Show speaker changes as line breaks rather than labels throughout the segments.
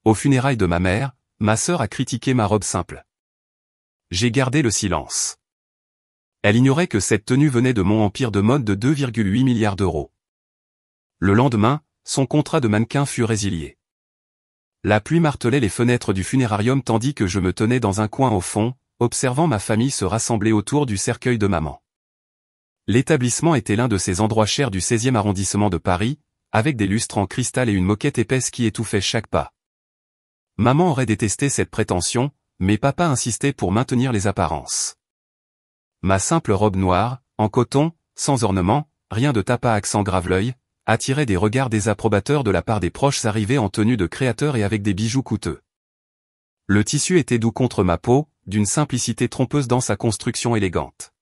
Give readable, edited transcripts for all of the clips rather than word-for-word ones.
Aux funérailles de ma mère, ma sœur a critiqué ma robe simple. J'ai gardé le silence. Elle ignorait que cette tenue venait de mon empire de mode de 2,8 milliards d'euros. Le lendemain, son contrat de mannequin fut résilié. La pluie martelait les fenêtres du funérarium tandis que je me tenais dans un coin au fond, observant ma famille se rassembler autour du cercueil de maman. L'établissement était l'un de ces endroits chers du 16e arrondissement de Paris, avec des lustres en cristal et une moquette épaisse qui étouffait chaque pas. Maman aurait détesté cette prétention, mais papa insistait pour maintenir les apparences. Ma simple robe noire, en coton, sans ornement, rien de tapas accent grave-l'œil, attirait des regards désapprobateurs de la part des proches arrivés en tenue de créateur et avec des bijoux coûteux. Le tissu était doux contre ma peau, d'une simplicité trompeuse dans sa construction élégante.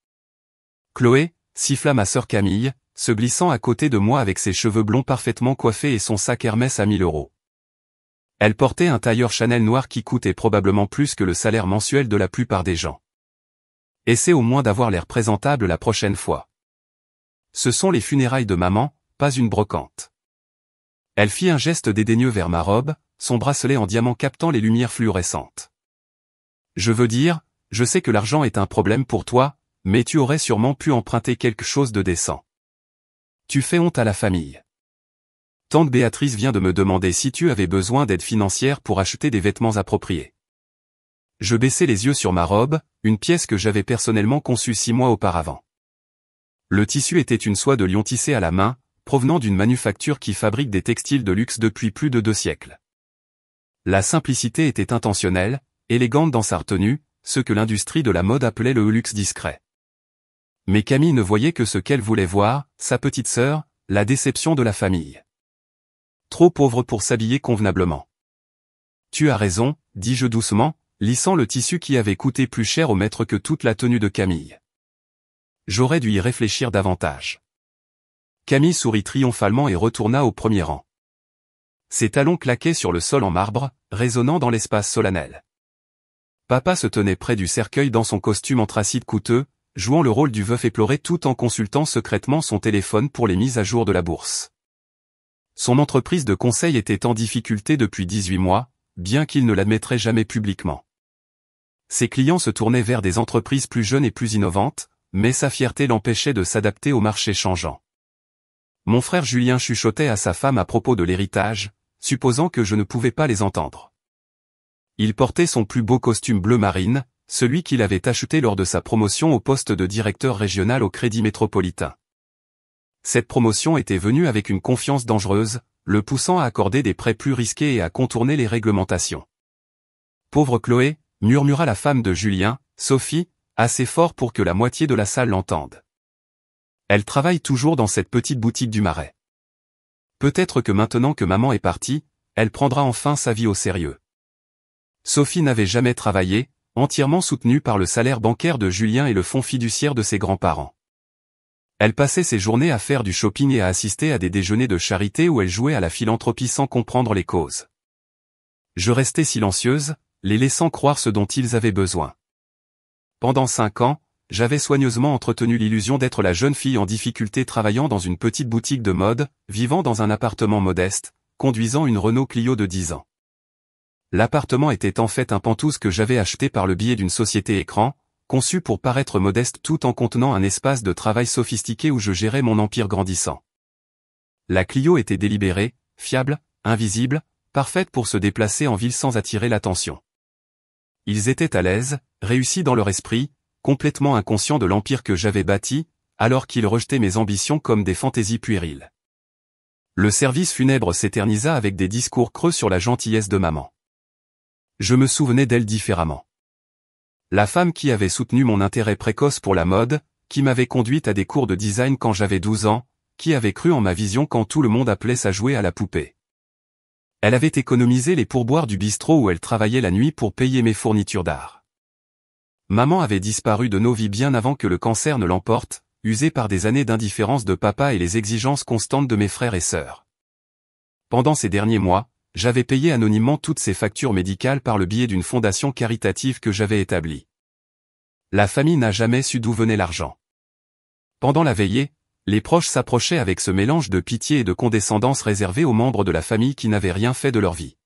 Chloé, siffla ma sœur Camille, se glissant à côté de moi avec ses cheveux blonds parfaitement coiffés et son sac Hermès à 1000 €. Elle portait un tailleur Chanel noir qui coûtait probablement plus que le salaire mensuel de la plupart des gens. Essaie au moins d'avoir l'air présentable la prochaine fois. Ce sont les funérailles de maman, pas une brocante. Elle fit un geste dédaigneux vers ma robe, son bracelet en diamant captant les lumières fluorescentes. Je veux dire, je sais que l'argent est un problème pour toi, mais tu aurais sûrement pu emprunter quelque chose de décent. Tu fais honte à la famille. Tante Béatrice vient de me demander si tu avais besoin d'aide financière pour acheter des vêtements appropriés. Je baissai les yeux sur ma robe, une pièce que j'avais personnellement conçue 6 mois auparavant. Le tissu était une soie de lion tissée à la main, provenant d'une manufacture qui fabrique des textiles de luxe depuis plus de 2 siècles. La simplicité était intentionnelle, élégante dans sa retenue, ce que l'industrie de la mode appelait le luxe discret. Mais Camille ne voyait que ce qu'elle voulait voir, sa petite sœur, la déception de la famille. Trop pauvre pour s'habiller convenablement. Tu as raison, dis-je doucement, lissant le tissu qui avait coûté plus cher au maître que toute la tenue de Camille. J'aurais dû y réfléchir davantage. Camille sourit triomphalement et retourna au premier rang. Ses talons claquaient sur le sol en marbre, résonnant dans l'espace solennel. Papa se tenait près du cercueil dans son costume anthracite coûteux, jouant le rôle du veuf éploré tout en consultant secrètement son téléphone pour les mises à jour de la bourse. Son entreprise de conseil était en difficulté depuis 18 mois, bien qu'il ne l'admettrait jamais publiquement. Ses clients se tournaient vers des entreprises plus jeunes et plus innovantes, mais sa fierté l'empêchait de s'adapter au marché changeant. Mon frère Julien chuchotait à sa femme à propos de l'héritage, supposant que je ne pouvais pas les entendre. Il portait son plus beau costume bleu marine, celui qu'il avait acheté lors de sa promotion au poste de directeur régional au Crédit Métropolitain. Cette promotion était venue avec une confiance dangereuse, le poussant à accorder des prêts plus risqués et à contourner les réglementations. Pauvre Chloé, murmura la femme de Julien, Sophie, assez fort pour que la moitié de la salle l'entende. Elle travaille toujours dans cette petite boutique du Marais. Peut-être que maintenant que maman est partie, elle prendra enfin sa vie au sérieux. Sophie n'avait jamais travaillé, entièrement soutenue par le salaire bancaire de Julien et le fonds fiduciaire de ses grands-parents. Elle passait ses journées à faire du shopping et à assister à des déjeuners de charité où elle jouait à la philanthropie sans comprendre les causes. Je restais silencieuse, les laissant croire ce dont ils avaient besoin. Pendant 5 ans, j'avais soigneusement entretenu l'illusion d'être la jeune fille en difficulté travaillant dans une petite boutique de mode, vivant dans un appartement modeste, conduisant une Renault Clio de 10 ans. L'appartement était en fait un pantouse que j'avais acheté par le biais d'une société écran, conçue pour paraître modeste tout en contenant un espace de travail sophistiqué où je gérais mon empire grandissant. La Clio était délibérée, fiable, invisible, parfaite pour se déplacer en ville sans attirer l'attention. Ils étaient à l'aise, réussis dans leur esprit, complètement inconscients de l'empire que j'avais bâti, alors qu'ils rejetaient mes ambitions comme des fantaisies puériles. Le service funèbre s'éternisa avec des discours creux sur la gentillesse de maman. Je me souvenais d'elle différemment. La femme qui avait soutenu mon intérêt précoce pour la mode, qui m'avait conduite à des cours de design quand j'avais 12 ans, qui avait cru en ma vision quand tout le monde appelait ça jouer à la poupée. Elle avait économisé les pourboires du bistrot où elle travaillait la nuit pour payer mes fournitures d'art. Maman avait disparu de nos vies bien avant que le cancer ne l'emporte, usée par des années d'indifférence de papa et les exigences constantes de mes frères et sœurs. Pendant ces derniers mois, j'avais payé anonymement toutes ces factures médicales par le biais d'une fondation caritative que j'avais établie. La famille n'a jamais su d'où venait l'argent. Pendant la veillée, les proches s'approchaient avec ce mélange de pitié et de condescendance réservé aux membres de la famille qui n'avaient rien fait de leur vie.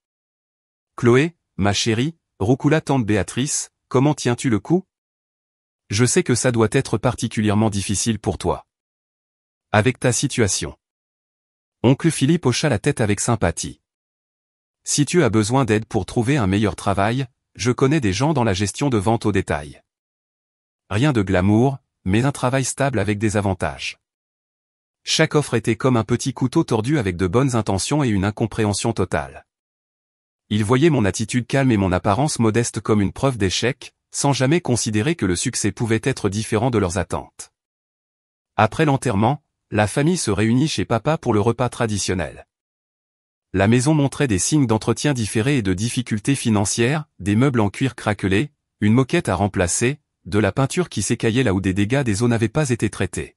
Chloé, ma chérie, roucoula tante Béatrice, comment tiens-tu le coup? Je sais que ça doit être particulièrement difficile pour toi. Avec ta situation. Oncle Philippe hocha la tête avec sympathie. Si tu as besoin d'aide pour trouver un meilleur travail, je connais des gens dans la gestion de vente au détail. Rien de glamour, mais un travail stable avec des avantages. Chaque offre était comme un petit couteau tordu avec de bonnes intentions et une incompréhension totale. Il voyait mon attitude calme et mon apparence modeste comme une preuve d'échec, sans jamais considérer que le succès pouvait être différent de leurs attentes. Après l'enterrement, la famille se réunit chez papa pour le repas traditionnel. La maison montrait des signes d'entretien différés et de difficultés financières, des meubles en cuir craquelé, une moquette à remplacer, de la peinture qui s'écaillait là où des dégâts des eaux n'avaient pas été traités.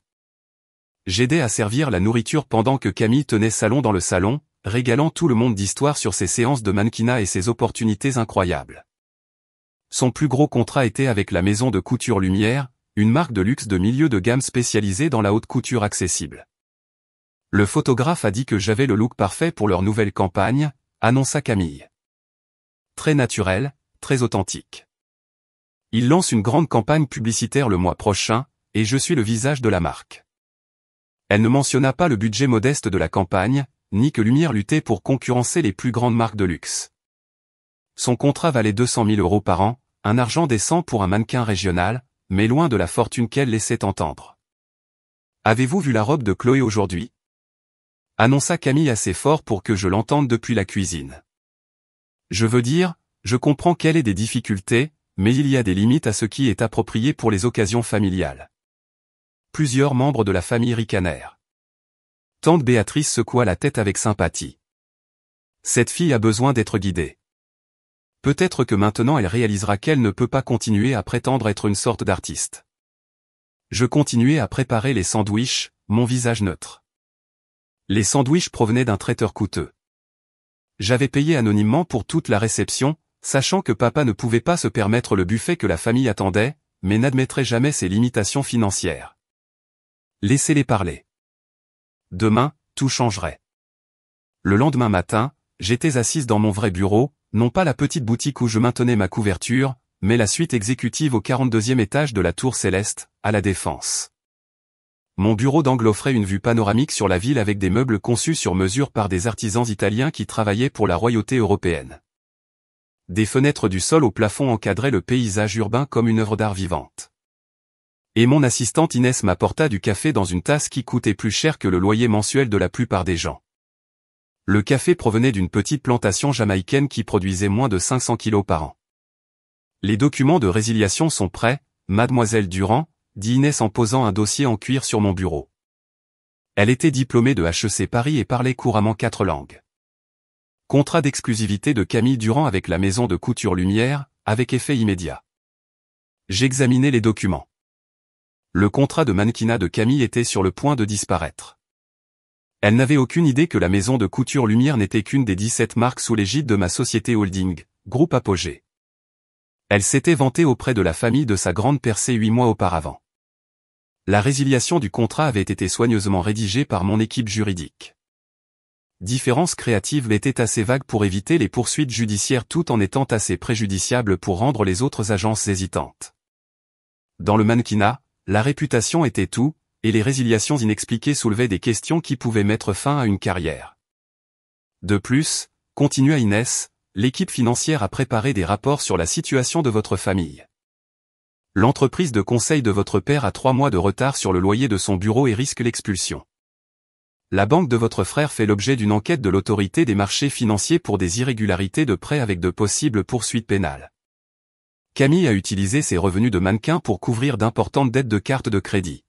J'aidais à servir la nourriture pendant que Camille tenait salon dans le salon, régalant tout le monde d'histoires sur ses séances de mannequinat et ses opportunités incroyables. Son plus gros contrat était avec la maison de couture Lumière, une marque de luxe de milieu de gamme spécialisée dans la haute couture accessible. Le photographe a dit que j'avais le look parfait pour leur nouvelle campagne, annonça Camille. Très naturel, très authentique. Il lance une grande campagne publicitaire le mois prochain, et je suis le visage de la marque. Elle ne mentionna pas le budget modeste de la campagne, ni que Lumière luttait pour concurrencer les plus grandes marques de luxe. Son contrat valait 200 000 € par an, un argent décent pour un mannequin régional, mais loin de la fortune qu'elle laissait entendre. Avez-vous vu la robe de Chloé aujourd'hui? Annonça Camille assez fort pour que je l'entende depuis la cuisine. Je veux dire, je comprends qu'elle ait des difficultés, mais il y a des limites à ce qui est approprié pour les occasions familiales. Plusieurs membres de la famille ricanèrent. Tante Béatrice secoua la tête avec sympathie. Cette fille a besoin d'être guidée. Peut-être que maintenant elle réalisera qu'elle ne peut pas continuer à prétendre être une sorte d'artiste. Je continuais à préparer les sandwichs, mon visage neutre. Les sandwichs provenaient d'un traiteur coûteux. J'avais payé anonymement pour toute la réception, sachant que papa ne pouvait pas se permettre le buffet que la famille attendait, mais n'admettrait jamais ses limitations financières. Laissez-les parler. Demain, tout changerait. Le lendemain matin, j'étais assise dans mon vrai bureau, non pas la petite boutique où je maintenais ma couverture, mais la suite exécutive au 42e étage de la Tour Céleste, à la Défense. Mon bureau d'angle offrait une vue panoramique sur la ville avec des meubles conçus sur mesure par des artisans italiens qui travaillaient pour la royauté européenne. Des fenêtres du sol au plafond encadraient le paysage urbain comme une œuvre d'art vivante. Et mon assistante Inès m'apporta du café dans une tasse qui coûtait plus cher que le loyer mensuel de la plupart des gens. Le café provenait d'une petite plantation jamaïcaine qui produisait moins de 500 kilos par an. Les documents de résiliation sont prêts, mademoiselle Durand, dit Inès en posant un dossier en cuir sur mon bureau. Elle était diplômée de HEC Paris et parlait couramment 4 langues. Contrat d'exclusivité de Camille Durand avec la maison de couture Lumière, avec effet immédiat. J'examinais les documents. Le contrat de mannequinat de Camille était sur le point de disparaître. Elle n'avait aucune idée que la maison de couture Lumière n'était qu'une des 17 marques sous l'égide de ma société holding, Groupe Apogée. Elle s'était vantée auprès de la famille de sa grande percée 8 mois auparavant. La résiliation du contrat avait été soigneusement rédigée par mon équipe juridique. Différences créatives étaient assez vagues pour éviter les poursuites judiciaires tout en étant assez préjudiciables pour rendre les autres agences hésitantes. Dans le mannequinat, la réputation était tout, et les résiliations inexpliquées soulevaient des questions qui pouvaient mettre fin à une carrière. De plus, continua Inès, l'équipe financière a préparé des rapports sur la situation de votre famille. L'entreprise de conseil de votre père a 3 mois de retard sur le loyer de son bureau et risque l'expulsion. La banque de votre frère fait l'objet d'une enquête de l'autorité des marchés financiers pour des irrégularités de prêt avec de possibles poursuites pénales. Camille a utilisé ses revenus de mannequin pour couvrir d'importantes dettes de cartes de crédit.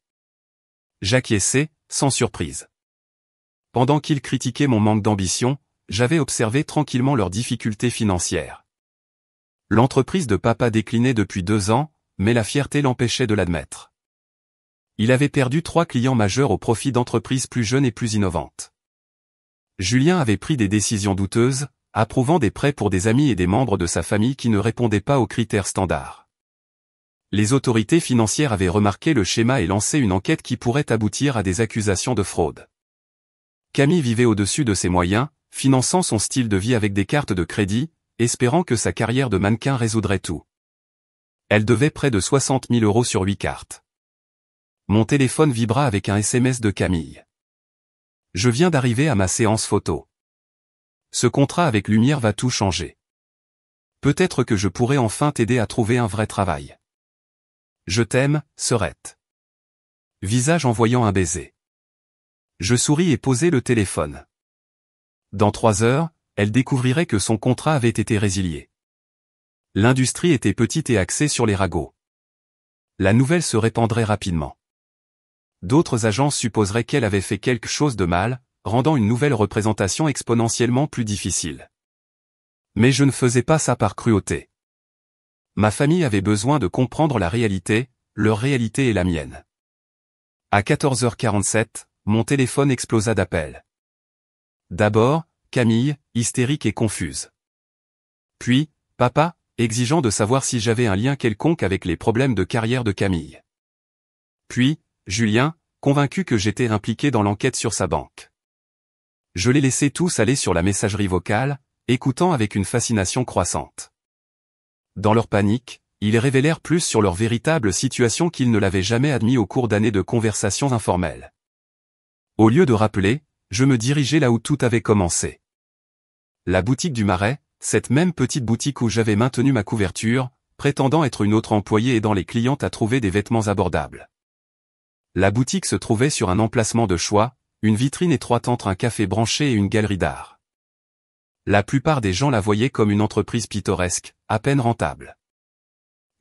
J'acquiesçais, sans surprise. Pendant qu'ils critiquaient mon manque d'ambition, j'avais observé tranquillement leurs difficultés financières. L'entreprise de papa déclinait depuis 2 ans, mais la fierté l'empêchait de l'admettre. Il avait perdu 3 clients majeurs au profit d'entreprises plus jeunes et plus innovantes. Julien avait pris des décisions douteuses, approuvant des prêts pour des amis et des membres de sa famille qui ne répondaient pas aux critères standards. Les autorités financières avaient remarqué le schéma et lancé une enquête qui pourrait aboutir à des accusations de fraude. Camille vivait au-dessus de ses moyens, finançant son style de vie avec des cartes de crédit, espérant que sa carrière de mannequin résoudrait tout. Elle devait près de 60 000 € sur 8 cartes. Mon téléphone vibra avec un SMS de Camille. Je viens d'arriver à ma séance photo. Ce contrat avec Lumière va tout changer. Peut-être que je pourrai enfin t'aider à trouver un vrai travail. Je t'aime, Serette. Visage envoyant un baiser. Je souris et posai le téléphone. Dans 3 heures, elle découvrirait que son contrat avait été résilié. L'industrie était petite et axée sur les ragots. La nouvelle se répandrait rapidement. D'autres agences supposeraient qu'elle avait fait quelque chose de mal, rendant une nouvelle représentation exponentiellement plus difficile. Mais je ne faisais pas ça par cruauté. Ma famille avait besoin de comprendre la réalité, leur réalité et la mienne. À 14h47, mon téléphone explosa d'appels. D'abord, Camille, hystérique et confuse. Puis, papa, exigeant de savoir si j'avais un lien quelconque avec les problèmes de carrière de Camille. Puis, Julien, convaincu que j'étais impliqué dans l'enquête sur sa banque. Je les laissais tous aller sur la messagerie vocale, écoutant avec une fascination croissante. Dans leur panique, ils révélèrent plus sur leur véritable situation qu'ils ne l'avaient jamais admis au cours d'années de conversations informelles. Au lieu de rappeler, je me dirigeais là où tout avait commencé. La boutique du Marais, cette même petite boutique où j'avais maintenu ma couverture, prétendant être une autre employée aidant les clientes à trouver des vêtements abordables. La boutique se trouvait sur un emplacement de choix, une vitrine étroite entre un café branché et une galerie d'art. La plupart des gens la voyaient comme une entreprise pittoresque, à peine rentable.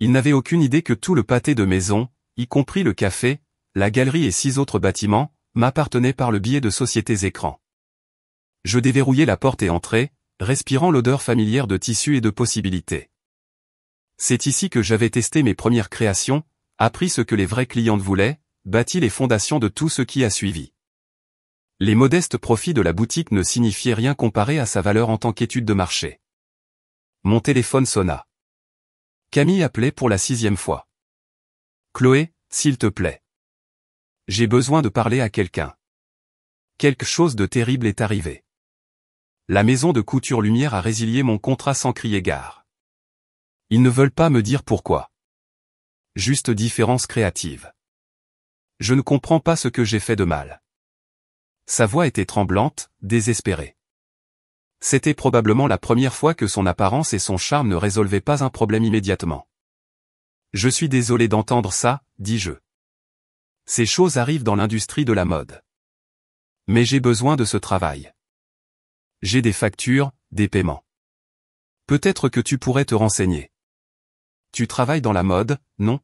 Ils n'avaient aucune idée que tout le pâté de maison, y compris le café, la galerie et 6 autres bâtiments, m'appartenait par le biais de sociétés écrans. Je déverrouillai la porte et entrai, respirant l'odeur familière de tissus et de possibilités. C'est ici que j'avais testé mes premières créations, appris ce que les vraies clientes voulaient, bâti les fondations de tout ce qui a suivi. Les modestes profits de la boutique ne signifiaient rien comparé à sa valeur en tant qu'étude de marché. Mon téléphone sonna. Camille appelait pour la 6e fois. Chloé, s'il te plaît. J'ai besoin de parler à quelqu'un. Quelque chose de terrible est arrivé. La maison de couture Lumière a résilié mon contrat sans crier gare. Ils ne veulent pas me dire pourquoi. Juste différence créative. Je ne comprends pas ce que j'ai fait de mal. Sa voix était tremblante, désespérée. C'était probablement la première fois que son apparence et son charme ne résolvaient pas un problème immédiatement. Je suis désolé d'entendre ça, dis-je. Ces choses arrivent dans l'industrie de la mode. Mais j'ai besoin de ce travail. J'ai des factures, des paiements. Peut-être que tu pourrais te renseigner. Tu travailles dans la mode, non?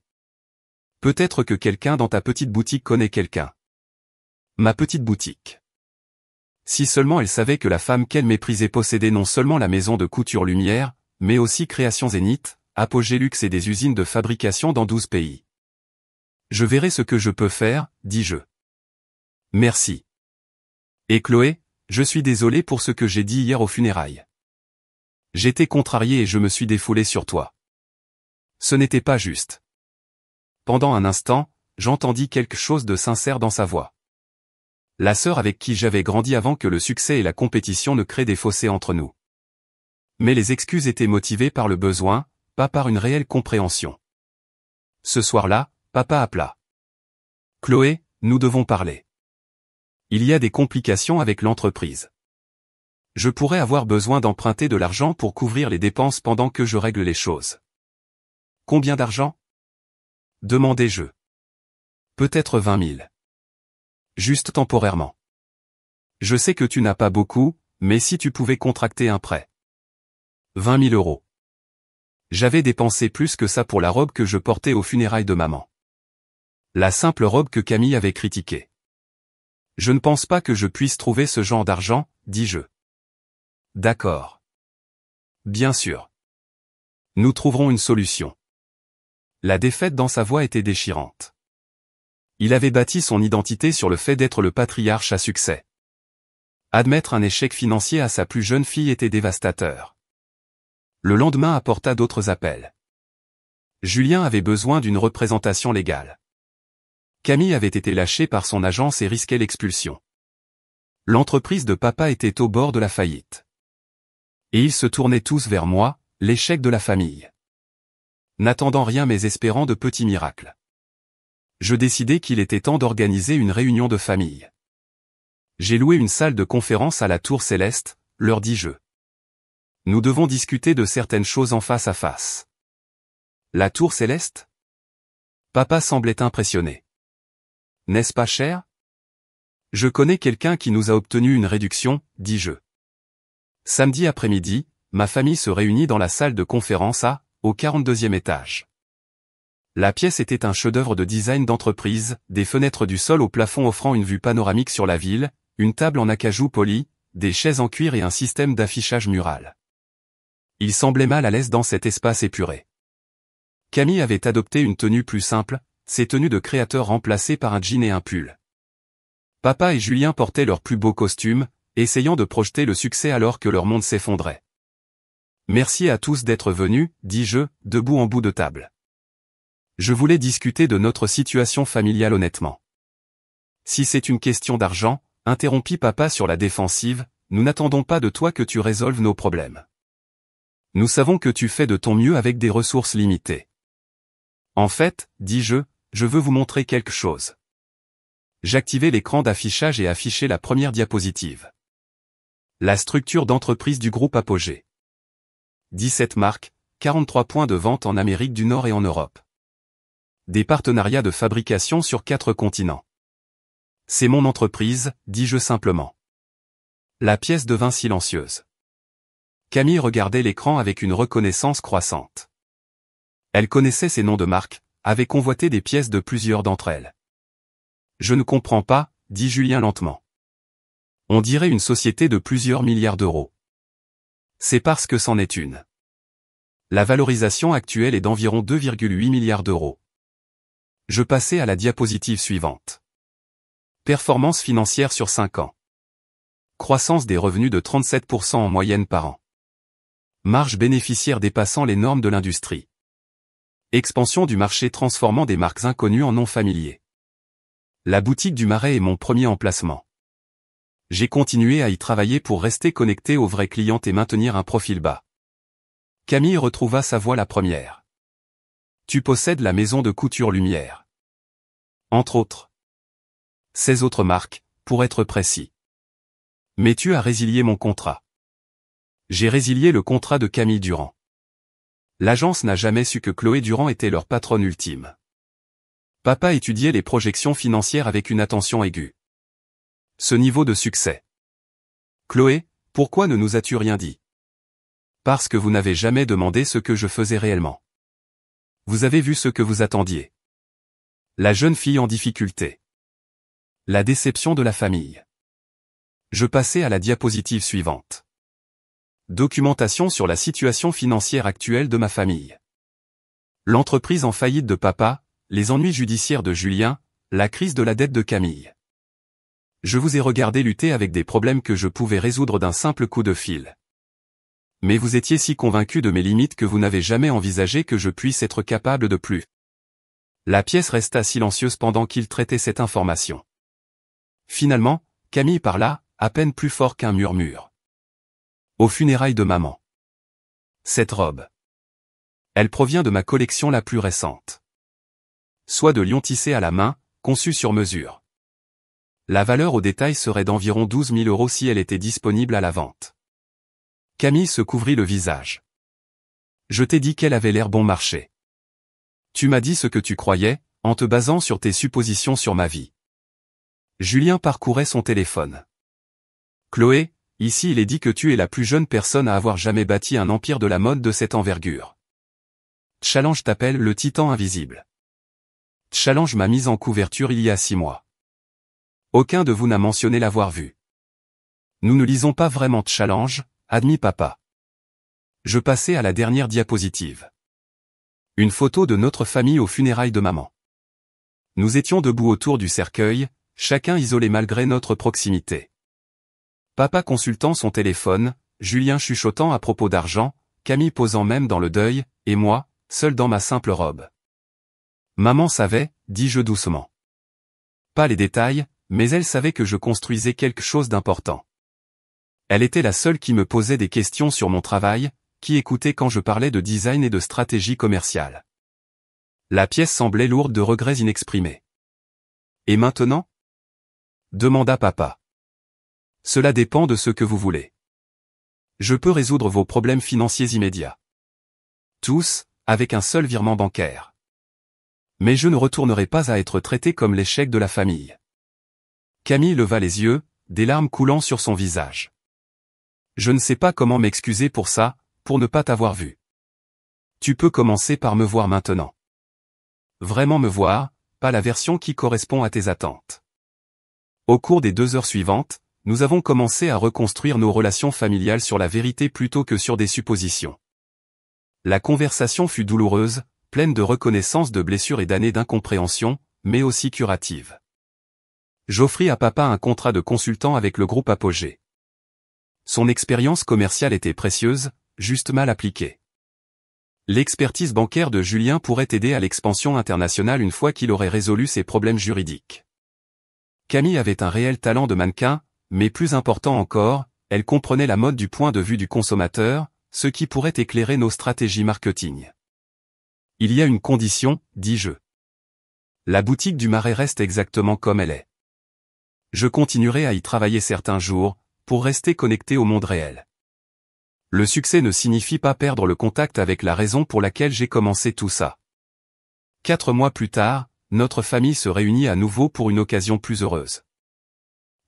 Peut-être que quelqu'un dans ta petite boutique connaît quelqu'un. Ma petite boutique. Si seulement elle savait que la femme qu'elle méprisait possédait non seulement la maison de couture Lumière, mais aussi Création Zénith, Apogée Luxe et des usines de fabrication dans 12 pays. Je verrai ce que je peux faire, dis-je. Merci. Et Chloé, je suis désolé pour ce que j'ai dit hier aux funérailles. J'étais contrarié et je me suis défoulé sur toi. Ce n'était pas juste. Pendant un instant, j'entendis quelque chose de sincère dans sa voix. La sœur avec qui j'avais grandi avant que le succès et la compétition ne créent des fossés entre nous. Mais les excuses étaient motivées par le besoin, pas par une réelle compréhension. Ce soir-là, papa appela. Chloé, nous devons parler. Il y a des complications avec l'entreprise. Je pourrais avoir besoin d'emprunter de l'argent pour couvrir les dépenses pendant que je règle les choses. Combien d'argent? Demandai-je. Peut-être 20 000. Juste temporairement. Je sais que tu n'as pas beaucoup, mais si tu pouvais contracter un prêt. 20 000 €. J'avais dépensé plus que ça pour la robe que je portais aux funérailles de maman. La simple robe que Camille avait critiquée. Je ne pense pas que je puisse trouver ce genre d'argent, dis-je. D'accord. Bien sûr. Nous trouverons une solution. La défaite dans sa voix était déchirante. Il avait bâti son identité sur le fait d'être le patriarche à succès. Admettre un échec financier à sa plus jeune fille était dévastateur. Le lendemain apporta d'autres appels. Julien avait besoin d'une représentation légale. Camille avait été lâchée par son agence et risquait l'expulsion. L'entreprise de papa était au bord de la faillite. Et ils se tournaient tous vers moi, l'échec de la famille. N'attendant rien mais espérant de petits miracles. Je décidai qu'il était temps d'organiser une réunion de famille. J'ai loué une salle de conférence à la Tour Céleste, leur dis-je. Nous devons discuter de certaines choses en face à face. La Tour Céleste? Papa semblait impressionné. N'est-ce pas cher? Je connais quelqu'un qui nous a obtenu une réduction, dis-je. Samedi après-midi, ma famille se réunit dans la salle de conférence au 42e étage. La pièce était un chef-d'œuvre de design d'entreprise, des fenêtres du sol au plafond offrant une vue panoramique sur la ville, une table en acajou poli, des chaises en cuir et un système d'affichage mural. Il semblait mal à l'aise dans cet espace épuré. Camille avait adopté une tenue plus simple, ses tenues de créateur remplacées par un jean et un pull. Papa et Julien portaient leurs plus beaux costumes, essayant de projeter le succès alors que leur monde s'effondrait. Merci à tous d'être venus, dis-je, debout en bout de table. Je voulais discuter de notre situation familiale honnêtement. Si c'est une question d'argent, interrompit papa sur la défensive, nous n'attendons pas de toi que tu résolves nos problèmes. Nous savons que tu fais de ton mieux avec des ressources limitées. En fait, dis-je, je veux vous montrer quelque chose. J'activai l'écran d'affichage et affichai la première diapositive. La structure d'entreprise du groupe Apogée. 17 marques, 43 points de vente en Amérique du Nord et en Europe. Des partenariats de fabrication sur 4 continents. C'est mon entreprise, dis-je simplement. La pièce devint silencieuse. Camille regardait l'écran avec une reconnaissance croissante. Elle connaissait ces noms de marques, avait convoité des pièces de plusieurs d'entre elles. Je ne comprends pas, dit Julien lentement. On dirait une société de plusieurs milliards d'euros. C'est parce que c'en est une. La valorisation actuelle est d'environ 2,8 milliards d'euros. Je passais à la diapositive suivante. Performance financière sur 5 ans. Croissance des revenus de 37% en moyenne par an. Marge bénéficiaire dépassant les normes de l'industrie. Expansion du marché transformant des marques inconnues en noms familiers. La boutique du Marais est mon premier emplacement. J'ai continué à y travailler pour rester connecté aux vrais clients et maintenir un profil bas. Camille retrouva sa voix la première. Tu possèdes la maison de couture Lumière. Entre autres. 16 autres marques, pour être précis. Mais tu as résilié mon contrat. J'ai résilié le contrat de Camille Durand. L'agence n'a jamais su que Chloé Durand était leur patronne ultime. Papa étudiait les projections financières avec une attention aiguë. Ce niveau de succès. Chloé, pourquoi ne nous as-tu rien dit? Parce que vous n'avez jamais demandé ce que je faisais réellement. Vous avez vu ce que vous attendiez. La jeune fille en difficulté. La déception de la famille. Je passais à la diapositive suivante. Documentation sur la situation financière actuelle de ma famille. L'entreprise en faillite de papa, les ennuis judiciaires de Julien, la crise de la dette de Camille. Je vous ai regardé lutter avec des problèmes que je pouvais résoudre d'un simple coup de fil. Mais vous étiez si convaincu de mes limites que vous n'avez jamais envisagé que je puisse être capable de plus. La pièce resta silencieuse pendant qu'il traitait cette information. Finalement, Camille parla, à peine plus fort qu'un murmure. Aux funérailles de maman. Cette robe. Elle provient de ma collection la plus récente. Soit de lion tissé à la main, conçu sur mesure. La valeur au détail serait d'environ 12 000 € si elle était disponible à la vente. Camille se couvrit le visage. Je t'ai dit qu'elle avait l'air bon marché. Tu m'as dit ce que tu croyais, en te basant sur tes suppositions sur ma vie. Julien parcourait son téléphone. Chloé, ici il est dit que tu es la plus jeune personne à avoir jamais bâti un empire de la mode de cette envergure. Challenge t'appelle le titan invisible. Challenge m'a mise en couverture il y a 6 mois. Aucun de vous n'a mentionné l'avoir vu. Nous ne lisons pas vraiment Challenge, admit papa. Je passais à la dernière diapositive. Une photo de notre famille aux funérailles de maman. Nous étions debout autour du cercueil, chacun isolé malgré notre proximité. Papa consultant son téléphone, Julien chuchotant à propos d'argent, Camille posant même dans le deuil, et moi, seul dans ma simple robe. Maman savait, dis-je doucement. Pas les détails, mais elle savait que je construisais quelque chose d'important. Elle était la seule qui me posait des questions sur mon travail, qui écoutait quand je parlais de design et de stratégie commerciale. La pièce semblait lourde de regrets inexprimés. Et maintenant? Demanda papa. Cela dépend de ce que vous voulez. Je peux résoudre vos problèmes financiers immédiats. Tous, avec un seul virement bancaire. Mais je ne retournerai pas à être traité comme l'échec de la famille. Camille leva les yeux, des larmes coulant sur son visage. Je ne sais pas comment m'excuser pour ça, pour ne pas t'avoir vu. Tu peux commencer par me voir maintenant. Vraiment me voir, pas la version qui correspond à tes attentes. Au cours des 2 heures suivantes, nous avons commencé à reconstruire nos relations familiales sur la vérité plutôt que sur des suppositions. La conversation fut douloureuse, pleine de reconnaissance de blessures et d'années d'incompréhension, mais aussi curative. J'offris à papa un contrat de consultant avec le groupe Apogée. Son expérience commerciale était précieuse, juste mal appliquée. L'expertise bancaire de Julien pourrait aider à l'expansion internationale une fois qu'il aurait résolu ses problèmes juridiques. Camille avait un réel talent de mannequin, mais plus important encore, elle comprenait la mode du point de vue du consommateur, ce qui pourrait éclairer nos stratégies marketing. Il y a une condition, dis-je. La boutique du Marais reste exactement comme elle est. Je continuerai à y travailler certains jours, pour rester connecté au monde réel. Le succès ne signifie pas perdre le contact avec la raison pour laquelle j'ai commencé tout ça. 4 mois plus tard, notre famille se réunit à nouveau pour une occasion plus heureuse.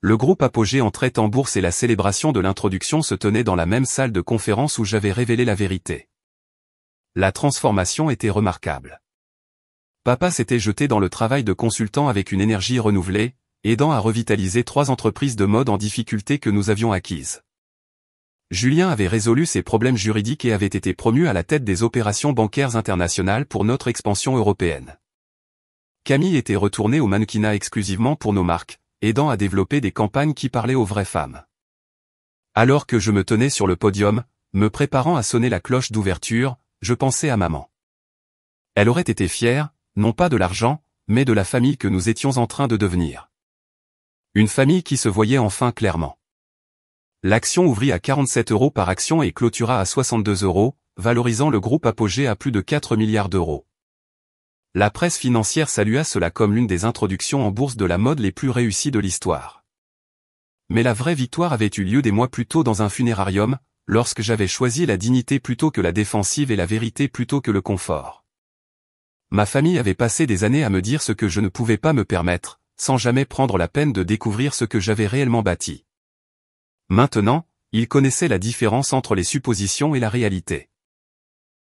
Le groupe Apogée entrait en bourse et la célébration de l'introduction se tenait dans la même salle de conférence où j'avais révélé la vérité. La transformation était remarquable. Papa s'était jeté dans le travail de consultant avec une énergie renouvelée, aidant à revitaliser 3 entreprises de mode en difficulté que nous avions acquises. Julien avait résolu ses problèmes juridiques et avait été promu à la tête des opérations bancaires internationales pour notre expansion européenne. Camille était retournée au mannequinat exclusivement pour nos marques, aidant à développer des campagnes qui parlaient aux vraies femmes. Alors que je me tenais sur le podium, me préparant à sonner la cloche d'ouverture, je pensais à maman. Elle aurait été fière, non pas de l'argent, mais de la famille que nous étions en train de devenir. Une famille qui se voyait enfin clairement. L'action ouvrit à 47 € par action et clôtura à 62 €, valorisant le groupe Apogée à plus de 4 milliards d'euros. La presse financière salua cela comme l'une des introductions en bourse de la mode les plus réussies de l'histoire. Mais la vraie victoire avait eu lieu des mois plus tôt dans un funérarium, lorsque j'avais choisi la dignité plutôt que la défensive et la vérité plutôt que le confort. Ma famille avait passé des années à me dire ce que je ne pouvais pas me permettre, sans jamais prendre la peine de découvrir ce que j'avais réellement bâti. Maintenant, ils connaissaient la différence entre les suppositions et la réalité.